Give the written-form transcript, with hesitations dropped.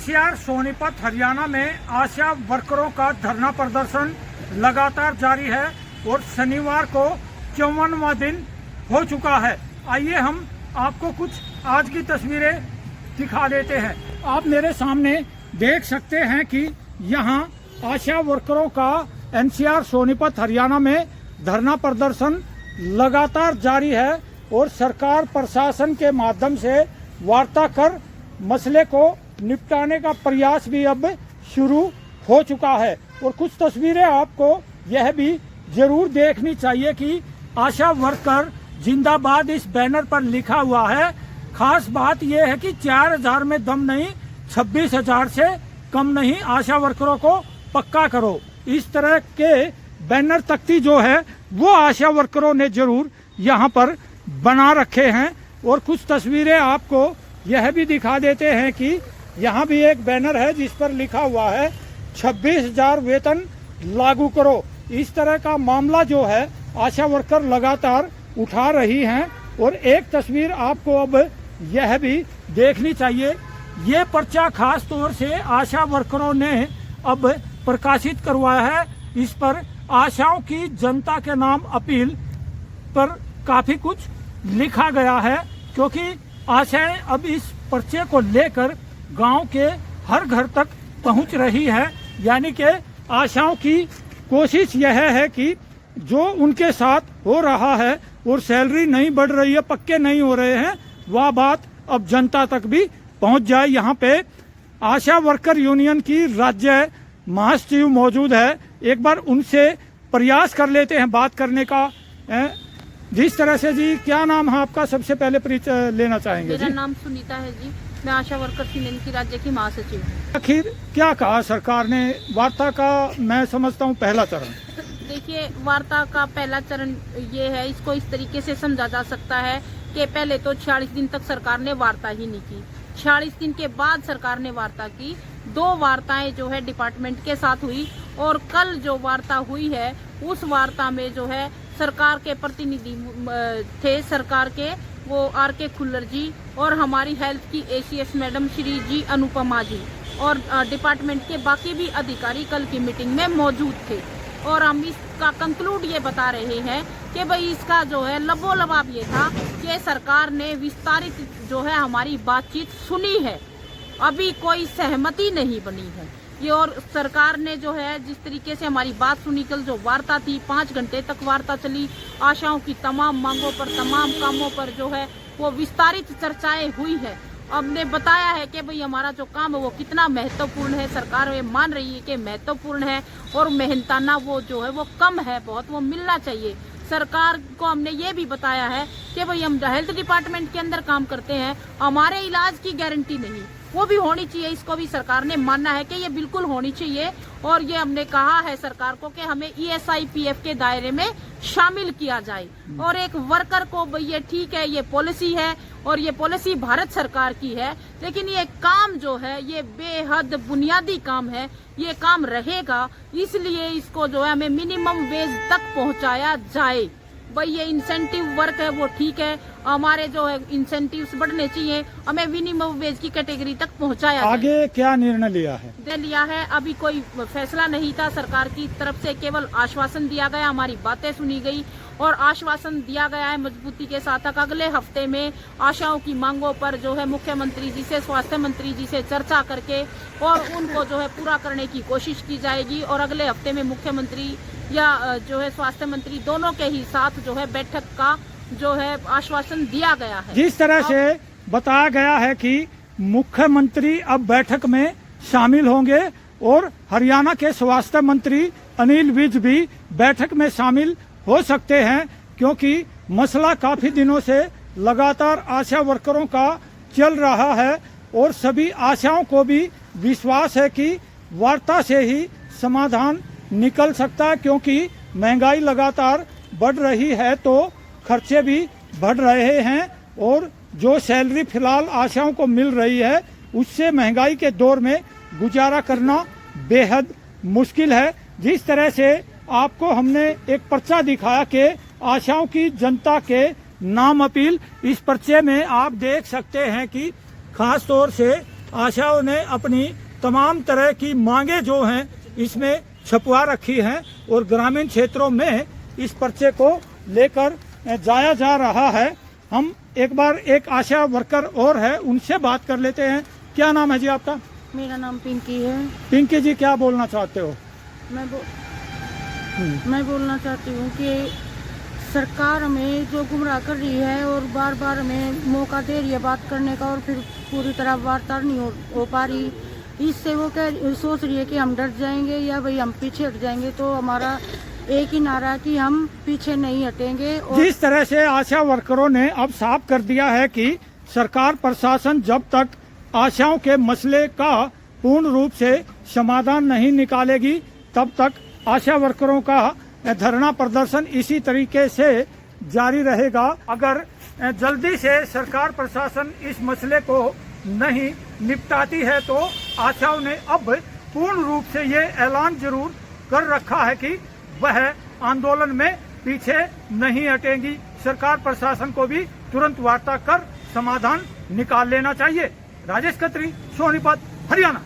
NCR Sonipat Haryana में आशा वर्करों का धरना प्रदर्शन लगातार जारी है और शनिवार को 54वां दिन हो चुका है। आइए हम आपको कुछ आज की तस्वीरें दिखा देते हैं। आप मेरे सामने देख सकते हैं कि यहाँ आशा वर्करों का एनसीआर सोनीपत हरियाणा में धरना प्रदर्शन लगातार जारी है और सरकार प्रशासन के माध्यम से वार्ता कर मसले को निपटाने का प्रयास भी अब शुरू हो चुका है। और कुछ तस्वीरें आपको यह भी जरूर देखनी चाहिए कि आशा वर्कर जिंदाबाद इस बैनर पर लिखा हुआ है। खास बात यह है कि 4000 में दम नहीं, 26,000 से कम नहीं, आशा वर्करों को पक्का करो। इस तरह के बैनर तख्ती जो है वो आशा वर्करों ने जरूर यहाँ पर बना रखे हैं। और कुछ तस्वीरें आपको यह भी दिखा देते हैं कि यहाँ भी एक बैनर है जिस पर लिखा हुआ है 26,000 वेतन लागू करो। इस तरह का मामला जो है आशा वर्कर लगातार उठा रही हैं। और एक तस्वीर आपको अब यह भी देखनी चाहिए। ये पर्चा खास तौर से आशा वर्करों ने अब प्रकाशित करवाया है। इस पर आशाओं की जनता के नाम अपील पर काफी कुछ लिखा गया है, क्योंकि आशाएं अब इस पर्चे को लेकर गांव के हर घर तक पहुंच रही है। यानी कि आशाओं की कोशिश यह है कि जो उनके साथ हो रहा है और सैलरी नहीं बढ़ रही है, पक्के नहीं हो रहे हैं, वह बात अब जनता तक भी पहुंच जाए। यहाँ पे आशा वर्कर यूनियन की राज्य महासचिव मौजूद है। एक बार उनसे प्रयास कर लेते हैं बात करने का। जिस तरह से जी, क्या नाम है आपका? सबसे पहले परिचय लेना चाहेंगे। मेरा नाम सुनीता है जी, मैं आशा वर्कर यूनियन की राज्य की महासचिव हूँ। आखिर क्या कहा सरकार ने? वार्ता का मैं समझता हूँ पहला चरण। देखिए, वार्ता का पहला चरण ये है, इसको इस तरीके से समझा जा सकता है कि पहले तो 46 दिन तक सरकार ने वार्ता ही नहीं की। 46 दिन के बाद सरकार ने वार्ता की। 2 वार्ताएं जो है डिपार्टमेंट के साथ हुई और कल जो वार्ता हुई है उस वार्ता में जो है सरकार के प्रतिनिधि थे, सरकार के वो आर.के. खुल्लर जी और हमारी हेल्थ की एसीएस मैडम श्री जी अनुपमा जी और डिपार्टमेंट के बाकी भी अधिकारी कल की मीटिंग में मौजूद थे। और हम इसका कंक्लूड ये बता रहे हैं कि भाई इसका जो है लबोलबाब ये था कि सरकार ने विस्तारित जो है हमारी बातचीत सुनी है, अभी कोई सहमति नहीं बनी है ये। और सरकार ने जो है जिस तरीके से हमारी बात सुनी, कल जो वार्ता थी 5 घंटे तक वार्ता चली। आशाओं की तमाम मांगों पर, तमाम कामों पर जो है वो विस्तारित चर्चाएं हुई है। हमने बताया है कि भाई हमारा जो काम है वो कितना महत्वपूर्ण है। सरकार ये मान रही है कि महत्वपूर्ण है और मेहनताना वो जो है वो कम है बहुत, वो मिलना चाहिए। सरकार को हमने ये भी बताया है कि भाई हम हेल्थ डिपार्टमेंट के अंदर काम करते हैं, हमारे इलाज की गारंटी नहीं, वो भी होनी चाहिए। इसको भी सरकार ने माना है कि ये बिल्कुल होनी चाहिए। और ये हमने कहा है सरकार को कि हमें ESIPF के दायरे में शामिल किया जाए। और एक वर्कर को भाई ये ठीक है, ये पॉलिसी है और ये पॉलिसी भारत सरकार की है, लेकिन ये काम जो है ये बेहद बुनियादी काम है, ये काम रहेगा। इसलिए इसको जो है हमें मिनिमम वेज तक पहुंचाया जाए। भाई ये इंसेंटिव वर्क है वो ठीक है, हमारे जो है इंसेंटिव्स बढ़ने चाहिए, हमें मिनिमम वेज की कैटेगरी तक पहुंचाया जाए। आगे क्या निर्णय लिया है? अभी कोई फैसला नहीं था सरकार की तरफ से, केवल आश्वासन दिया गया, हमारी बातें सुनी गई और आश्वासन दिया गया है मजबूती के साथ। अगले हफ्ते में आशाओं की मांगों पर जो है मुख्यमंत्री जी से, स्वास्थ्य मंत्री जी से चर्चा करके और उनको जो है पूरा करने की कोशिश की जाएगी। और अगले हफ्ते में मुख्यमंत्री या जो है स्वास्थ्य मंत्री दोनों के ही साथ जो है बैठक का जो है आश्वासन दिया गया है। जिस तरह से बताया गया है कि मुख्यमंत्री अब बैठक में शामिल होंगे और हरियाणा के स्वास्थ्य मंत्री अनिल विज भी बैठक में शामिल हो सकते हैं, क्योंकि मसला काफी दिनों से लगातार आशा वर्करों का चल रहा है। और सभी आशाओं को भी विश्वास है कि वार्ता से ही समाधान निकल सकता है, क्योंकि महंगाई लगातार बढ़ रही है तो खर्चे भी बढ़ रहे हैं और जो सैलरी फिलहाल आशाओं को मिल रही है उससे महंगाई के दौर में गुजारा करना बेहद मुश्किल है। जिस तरह से आपको हमने एक पर्चा दिखाया कि आशाओं की जनता के नाम अपील, इस पर्चे में आप देख सकते हैं कि खास तौर से आशाओं ने अपनी तमाम तरह की मांगे जो हैं इसमें छपवा रखी हैं और ग्रामीण क्षेत्रों में इस पर्चे को लेकर जाया जा रहा है। हम एक बार एक आशा वर्कर और है, उनसे बात कर लेते हैं। क्या नाम है जी आपका? मेरा नाम पिंकी है। पिंकी जी, क्या बोलना चाहते हो? मैं बोलना चाहती हूँ कि सरकार हमें जो गुमराह कर रही है और बार बार हमें मौका दे रही है बात करने का, और फिर पूरी तरह वार्ता नहीं हो पा रही। इससे वो सोच रही है कि हम डर जाएंगे या भाई हम पीछे हट जाएंगे। तो हमारा एक ही नारा है कि हम पीछे नहीं हटेंगे। और जिस तरह से आशा वर्करों ने अब साफ कर दिया है कि सरकार प्रशासन जब तक आशाओं के मसले का पूर्ण रूप से समाधान नहीं निकालेगी तब तक आशा वर्करों का धरना प्रदर्शन इसी तरीके से जारी रहेगा। अगर जल्दी से सरकार प्रशासन इस मसले को नहीं निपटाती है तो आशाओं ने अब पूर्ण रूप से ये ऐलान जरूर कर रखा है कि वह आंदोलन में पीछे नहीं हटेंगी। सरकार प्रशासन को भी तुरंत वार्ता कर समाधान निकाल लेना चाहिए। राजेश खत्री, सोनीपत, हरियाणा।